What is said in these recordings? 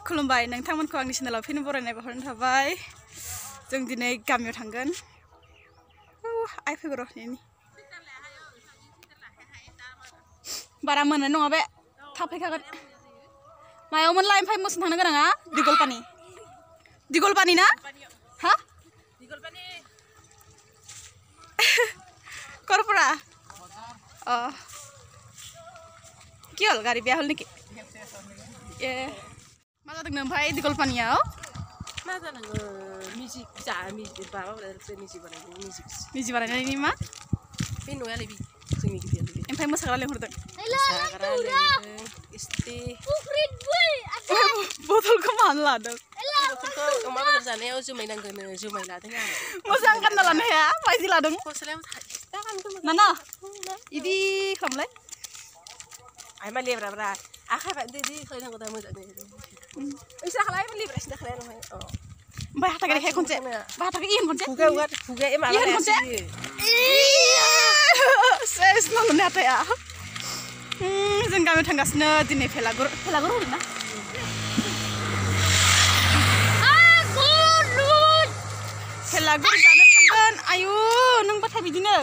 खुलुमबाय नोंथांमोनखौ आंनि चेनेलाव फिन बरायनाय बावहरनाय थाबाय। जों दिनै गामियाव थांगोन। आइ फैबाय र' नेनि। बारा मोननाय नङा बे थाब फैखागोन। मायावमोनलाय ओमफ्राय मोसौ थांनो गोनाङा दिगलपानि ना? हा? करपरा কি হল গাড়ি বেয়া হল নেকি? मा जादोंनो ओमफ्राय दिगलपानियाव? मा जानांगौ मिउजिक बानायनायनि मा? बे नयालाय बे जोंनि गिदिर ओमफ्राय मोसाग्रा लेंहरदों। मोसाग्रा लेंहरदों इस्ति बथलखौ मानो लादों? बथलखौ अमा बेदर जानायाव जुमाय नांगोनो जुमाय लादों आं। मोजां गानना लानो हाया माइदि लादों। नाना इदि खालामलाय। आइमा लेब्राब्रा आखाइ बायदि खालायनांगौ दा मोजां ओइसा खालाय लेब्रासिन दाखालाय नोंहाय ओमफ्राय हाथाखै देखाय खनसे हाथाखै इहन खनसे खुगाया माबा खनसे सेस नांगोन हाथाया। जों गामियाव थांगासिनो दिनै भेलागुर होदों ना? भेलागुर जानो थांगोन। आयु नों बाथाय बिदिनो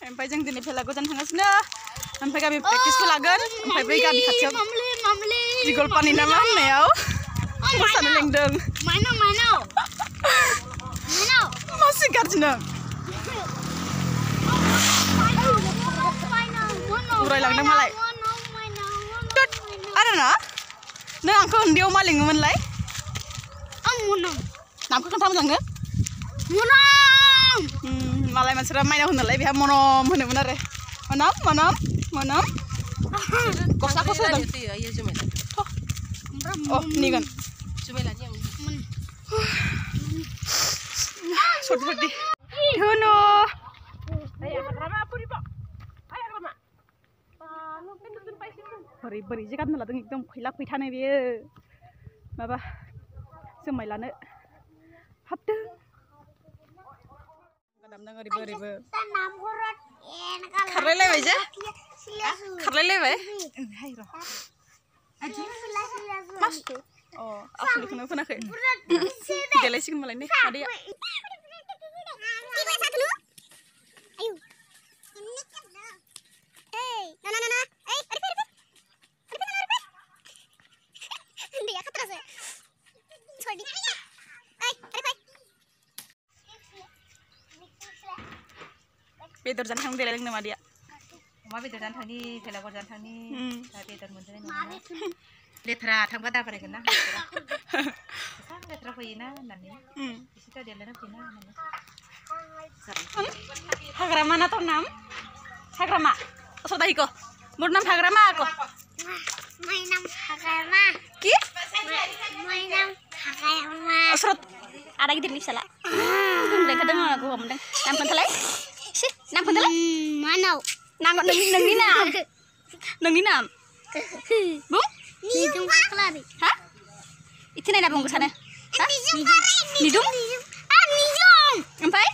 ओमफ्राय जों दिनै भेलागुर जानो थांगासिनो। ओमफ्राय गामि प्रेक्टिसखौ लागोन। ओमफ्राय बै गामि खाथियाव दिगलपानि ना मा होननायाव मोसानो लेंदों। मा सिगारदिनो उरायलांदों मालाय। आरो ना नों आंखौ उन्दैयाव मा लिङोमोनलाय? नामखौ खोन्था मोजांनो। मालाय मानसिफ्रा माइनाव होनोलाय बेहा मनम होनोमोन आरो मनम गस्लाखौ सोदों। निगोन सटफोरदि धुनु बोरै जे गाननो लादों एकदम फैला फैथानो बेयो माबा जुमाय लानो हाबदों। दामदों ओरैबो खारलायलायबाय जे खारलायलायबाय। आसलिखौनो खोनाखै गेलेसिगोन मालाय नै आदैया। बेदर जानो थांनो देलाय लोंनो मादैया। अमा बेदर जानो थांनि भेलागुर जानो थांनि दा बेदर मोनजानाय नङा। लेथ्रा थांबा दाबारायगोन ना लेथ्रा फैयोना होननानै बिसोर देलायना फैयोना होननानै हाग्रामा ना তোর নাম? हाग्रामा असर दाहिको मोर नाम हाग्रामा आको My name Hagarama. की My name Hagarama. असरत ada gidir nih salah. Udah kadang aku ngomong nam kentalai. Sih, nam kentalai? Manau. Nam nang ni nam. Bung? Nidung kelari. Hah? Itu nih nabung kesana. Nidung. Ah, nidung. Empai?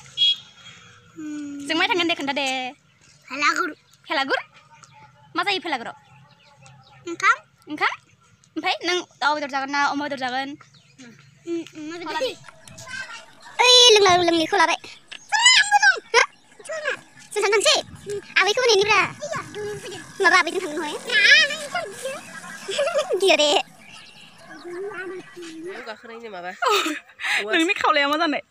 Jeng mai tangan deh kenta deh. Halagur. Helagur? Masa i helagur? Engkam? Engkam? Empai nang tahu betul jangan na, omah betul jangan. Leng liku lari. Senang sih. Abi kau ini berah. Nggak abi kan hoi. Dia deh. गाखोनायनि माबा नोंनि खावलाया मा जानाय?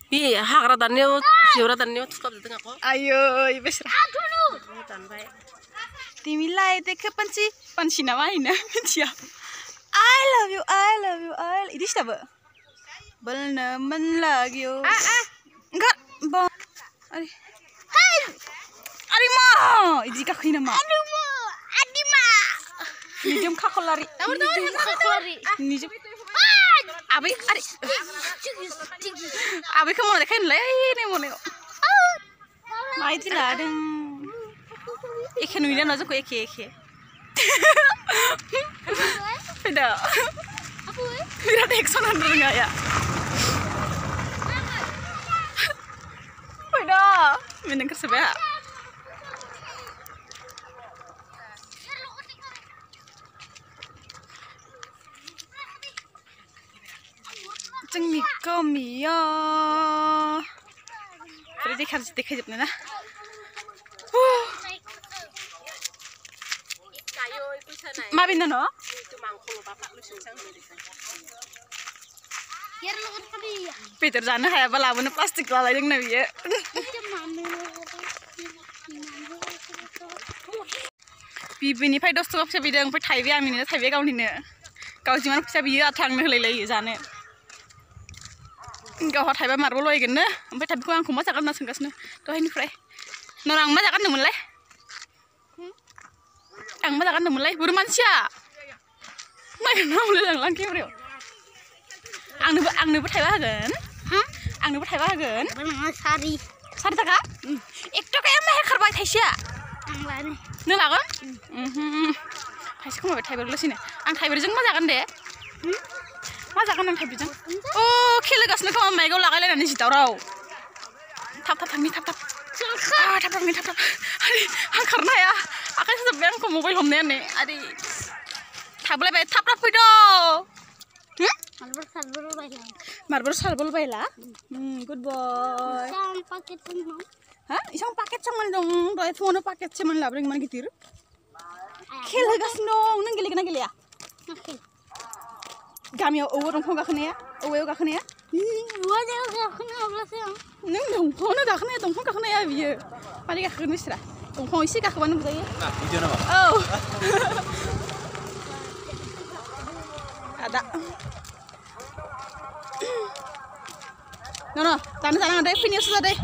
बे हाग्रा दाननायाव जेवरा दाननायाव थुख्लाबजोबदों आंखौ। आयो बेसरा दानबाय। तिमीलाई देखे पंची ना मा हैन मिथिया। I love you इदि सिताबो बोल्न मन लाग्यो। enggak bang अरे मा इदि गाखै नामा? Adima. निजोम खाखलारि निजोम आबै अरे आबैखौ मन देखायनोलाय नै मनायाव मा इदि लादों एखे नुयोना ना जोंखौ एखे फैदा बिराद एक्सन होनो रोङा या फैदा मिनिं kerja जोंनि गामिया ओरै देखायजोबनो ना माबिनो न' बेदर जानो हायाबा लाबोनो प्लास्टिक लालायदोंनो बियो बिनिफ्राय 10 थाखा फैसा बिदों ओमफ्राय थाइबाय आंनिनो थाइबाय गावनिनो गाव जिमान फैसा बियो आंनो होलायलायो जानो गावहा थाइबा मार्बल बायगोननो ओमफ्राय थाइबाखौ आंखौ मा जागोन होनना सोंगासिनो दहायनिफ्राय नों आं मा जागोन होनदोंमोनलाय आं मा जागोन होनदोंमोनलाय बुरि मानसिया नायगोन नामलाय लांलां केमेरायाव आंनोबो थाइबा होगोन आंनोबो थाइबा होगोन सारि थाखा 1 थाखाया मेहेर खारबाय थाइसेया नों लागोन थाइसे खमायबाय थाइब्रैल'सैनो आं थाइब्रैजों मा जागोन दे मा जागोन आं थाइब्रैजों अ खेलोगासिनो खोमा माइकआव लागायलायनानै जि दावराव थाब थांनि थाब आं खारनो हाया आखाइ साजोब्बाय आंखौ मबाइल हमनायानो आदै थाबलायबाय थाब फैद' मार्बल सार्बल बायला गुड बय हा इसां पाकेट संमान दं दहाय फुङावनो पाकेट सेमोन लाबोदों इमान गिदिर खेल होगासिनो दं नों गेलेगोन ना गेलेया गामियाव औवा दंफां गाखोनाया औवायाव गाखोनाया नों दंफाङावनो गाखोनाया दंफां गाखोनाया बियो मारै गाखोगोन बिसोरा दंफाङाव एसे गाखोबानो बुजायो औ ada no tanah tanah deh finish sudah deh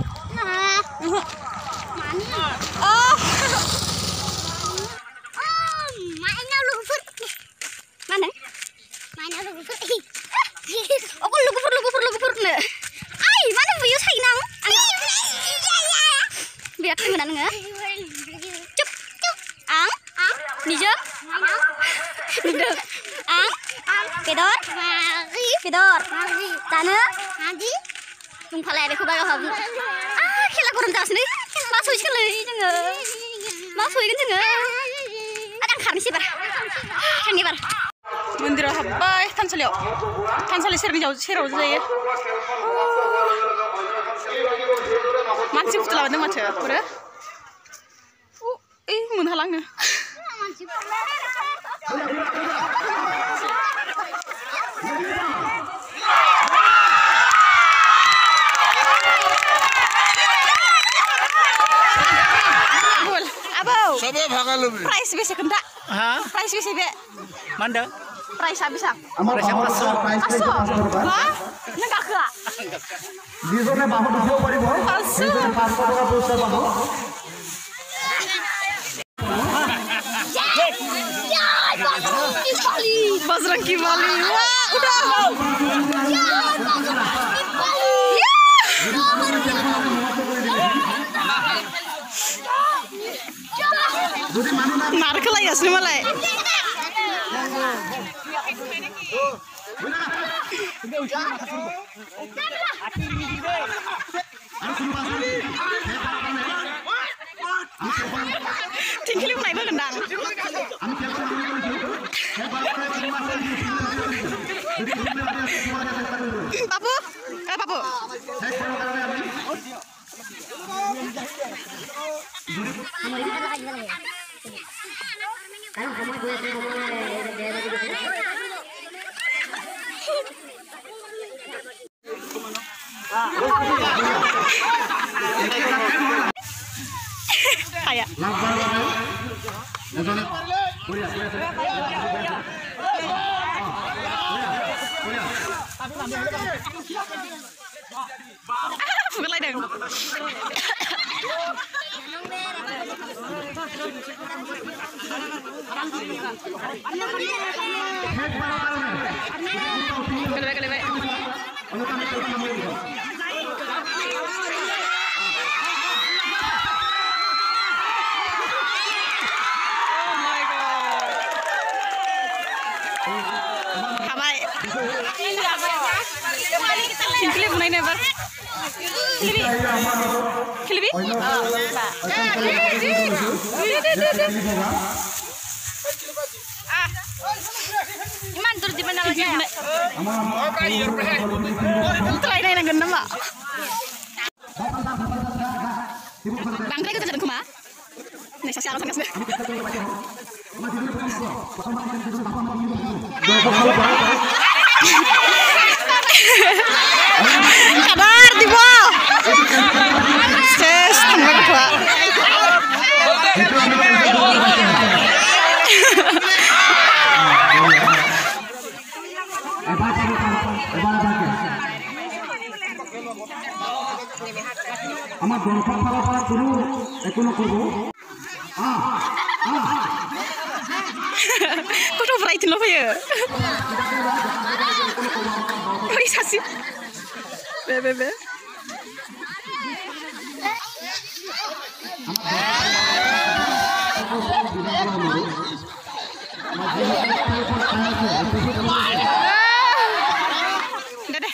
oh mainnya lumpur mana mainnya lumpur aku lumpur ne ay mana buyu sainang biar tengenan nge cup ang nijeng ang Fedor tanah nanti numpalai deh kubah kau खेला गरम जासै मा सयसोलै जोङो मा सयगोन जोङो आं खारनोसै बार थांनि बार मन्दिराव हाबबाय थानसालि सेराव जायो मानसि फुथु लाबोदों माथो पुरो ओइ मोनहालाङो Sabar भागा lebih. Price bisa kena. Hah? Price bisa be. Mana? Price habis ah. Price pasok. Wah, nenggak ke? Dizone bahu dua pari boh. Dizone 500 টাকা পুরস্কার পাবো। Bajrang ki Bali. Wah, udah. Narik lagi asli malai. Tinggal naik gendang. Papu, papu. Kayak. Bukan lagi dong. Kali-kali. Kilip naik never. Kilip. Iman turut di mana Telah naik nama. Bangkai kita jalan kuma. Nih saya akan kasih. Kabar di bawah. Ses tengah tua. আমার দরকার পারা শুরু এখনো করবো Kok frighten lo ya? Bisa sih. Be. Udah deh.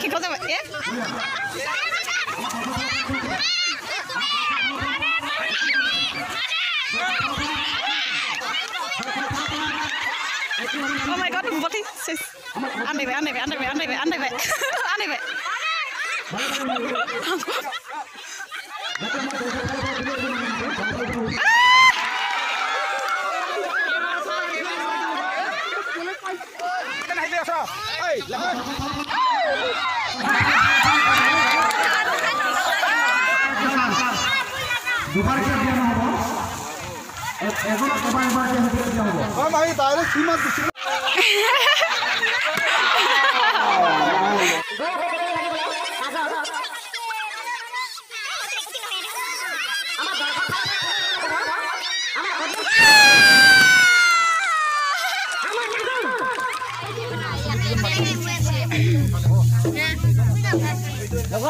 Kikau sama ya? Oh my god, berarti sis. Aneh be. দুবার কে দিয়া হবো এখন কবার দিয়া হবো আমি তাহলে সীমা দিছি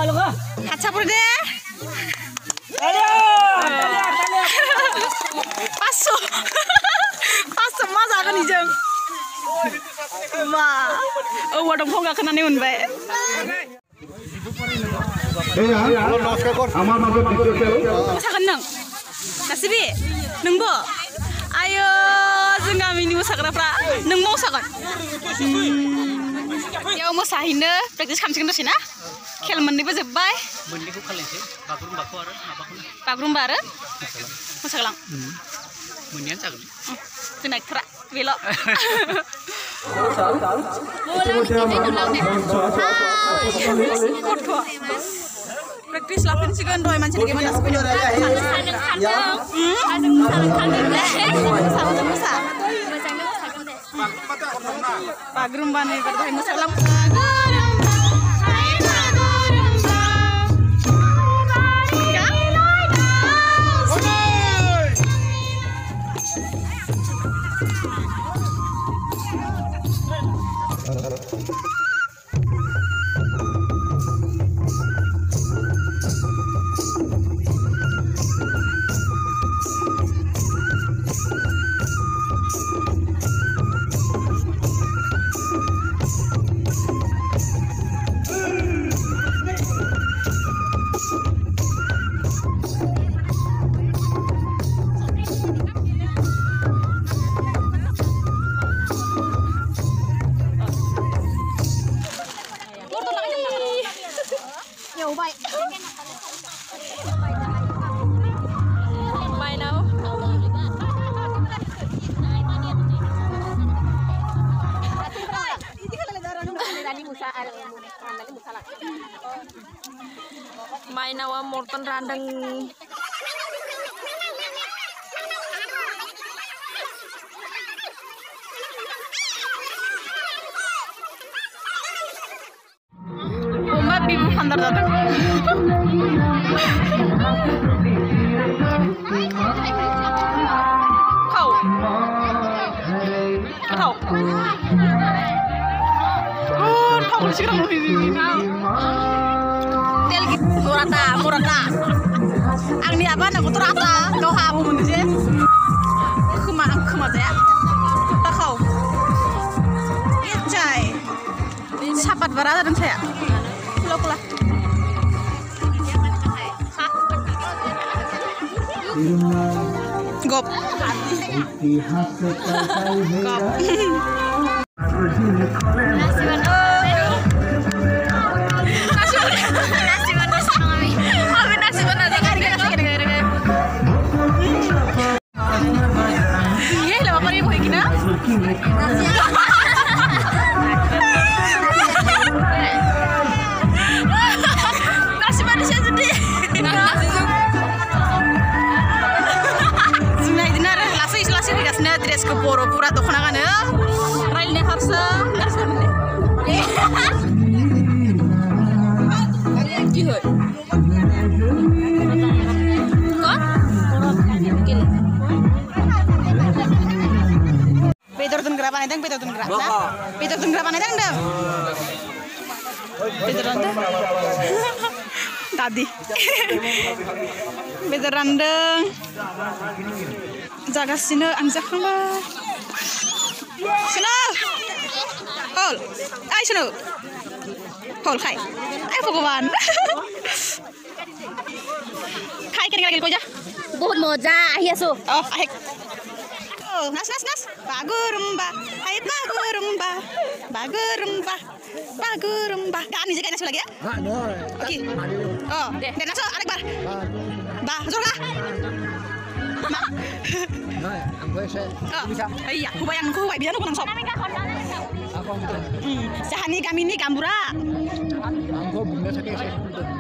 Logo. Kaca pur deh. Pasu masa akan hijau. Wah, wadong kok gak kena neun baik. Masakan neng, nasibi, neng bo. Ayo, jangan mini masakan apa? Neng mau masakan? Ya mau sahin deh, praktis kamsing deh sih na. Kel mandi baju bay. Mandi ku kalian sih, bagus orang, apa pun. Bagrum bara? Masakan. Mundian cakap. Naik kerak, belok. Praktis lapin sih kan doy mancing gimana sepeda. Bagrum bane berdoy masalah. Main awam morton randang. Oma bibu handar datang. Kau. Oh, tahu sih kamu ini. Murata. Angni apa nak turata? Kau habu mundi je. Kema ya. Tak kau. Icai. Sapat barada dan saya. Gop. Gop. Dress ke poro pura tuh kenangan ya, railnya harus jihut. Peter tun gerapan itu, Peter tun gerapan, Peter tun gerapan itu dong. Peter tun tadi, Peter randeng. Jaga sini anjak lah. Sini. Hol. Ay sini. Hol kai. Ay Bhagwan. Kai kira lagi aja. বহুত মজা আহি আছো Oh, ahik. Oh, nas. Bagurumba. Hai bagurumba. Bagurumba. Kan ini kan lagi ya? Oke. Oh, dan naso arik bar. Ba, zorga. Iya, ku bayang aku nang sop. Sahani kami ini gambura.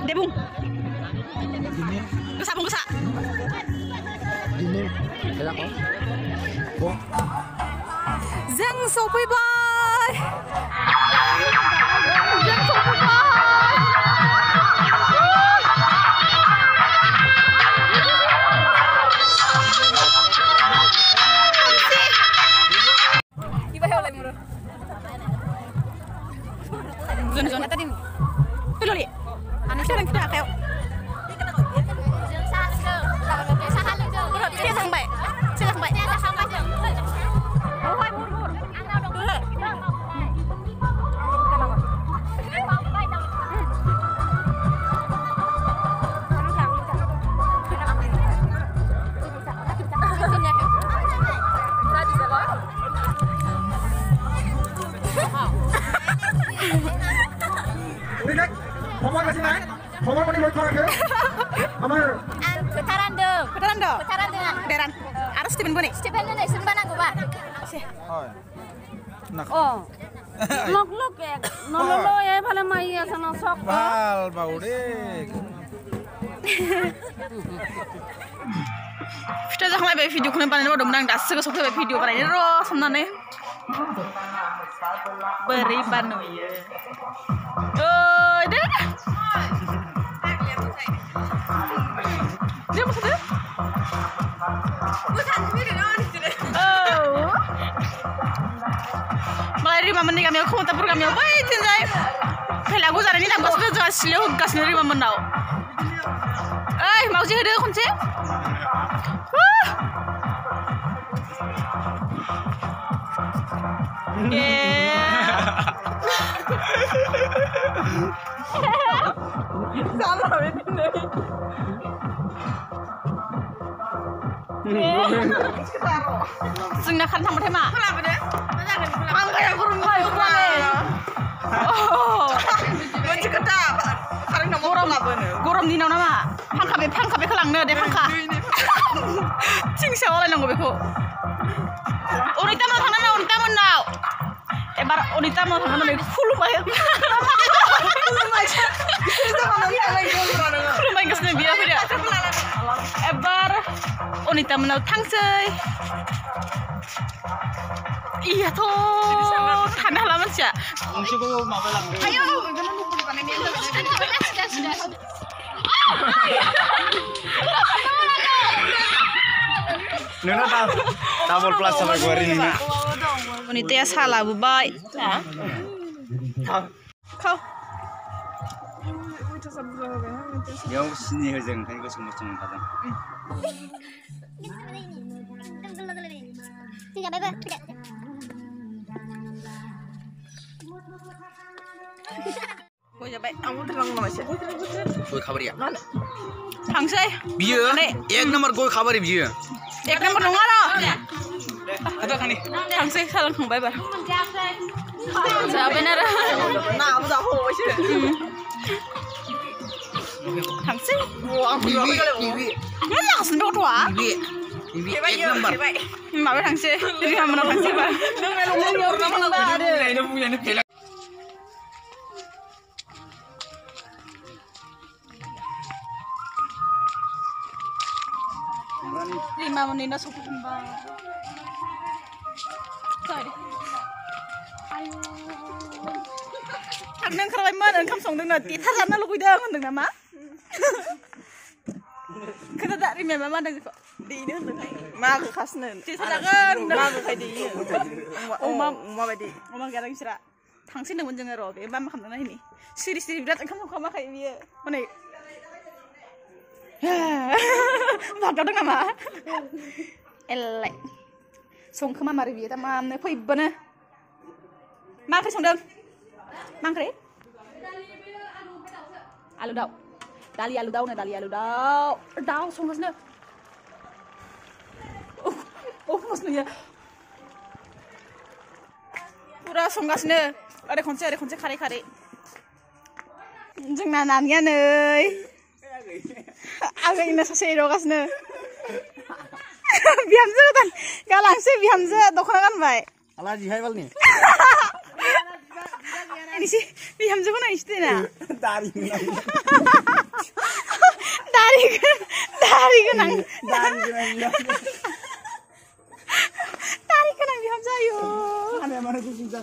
Debung. Kesabung kesak. Zeng sopi bye. Zeng sopi bye. Zona tadi. Pilih. Anak sekarang kita kayak. Deran. Harus Stephen Boni. Stephen nih semban aku pak Nok ya nololo ya pala mai asana sok Bal baude. Kita jangan main video kunen panen udah menang das ke sok video panen ro samnane. Beri panu ya. Oh, deh. Dia maksudnya? Oh. Mulai 5 menit kami aku mau kami apa itu nih? Kalau aku cari ini tambah sudah jelas slow gas nih 5 menit. Mau sih ada kunci? Salah ini. Sing nakan sama tema. Kenapa deh? Angka yang kurang Oh. Kunci kedap. Karena nggak gorom apa nih? Gorom di nama. Pangkabe kelangnya deh pangka. Cing siapa yang nggak beku? Unita mau tangan now, unita mau now. Bar unita mau tangan now, full banget. Full banget kesini biar dia. Bar unita mau tangsay. Iya toh, tanah lama sih. Ayo, Nuna tabol plus sama gue hari ini. Unita ya salah bu bay. Kau. Yang sini aja kan gue semua kadang. Tidak bebas. Kau coba, kamu terang nama siapa? Gue kabar ya. Mana? थांसै बियो एक नम्बर गय खाबारि बियो एक नम्बर नङा र' थांसै सालांखांबाय एबार जाबाय आरो नाबो जाबावबायसो थांसै मोजांसिनो गथ'आ एक नम्बर माबा थांसै रिहामोनाव थांसै एबार Lima menit na suku kembang. Sorry. Nang kerai mana engkau songdeng nanti. Tharan na lukui dah ngandeng nama. Kita tak remember mana kok. Di ini ngandeng. Mak khasnen. Cisakan mak kai di. Oma badi. Oma garang sira. Thangsin nang menjeng ro be. Mam khamdeng na ini. Siri-siri berat engkau mau makai dia. Mana? Bakal dong ama, elek, song kemana mari biar tamam nih, koi bana, mangkri song dong, mangkri, alu daw nih, dali alu daw song mas nih, mas nih ya, pura song mas nih, ada konser kari, jangan nanya nih. Agak ini sasi rogas ne. Biamze kan, galang sih biamze dokter kan baik. Alah jihai bal nih. Ini sih biamze mana istilah? Dari kenang biamze yo. Mana tuh susah.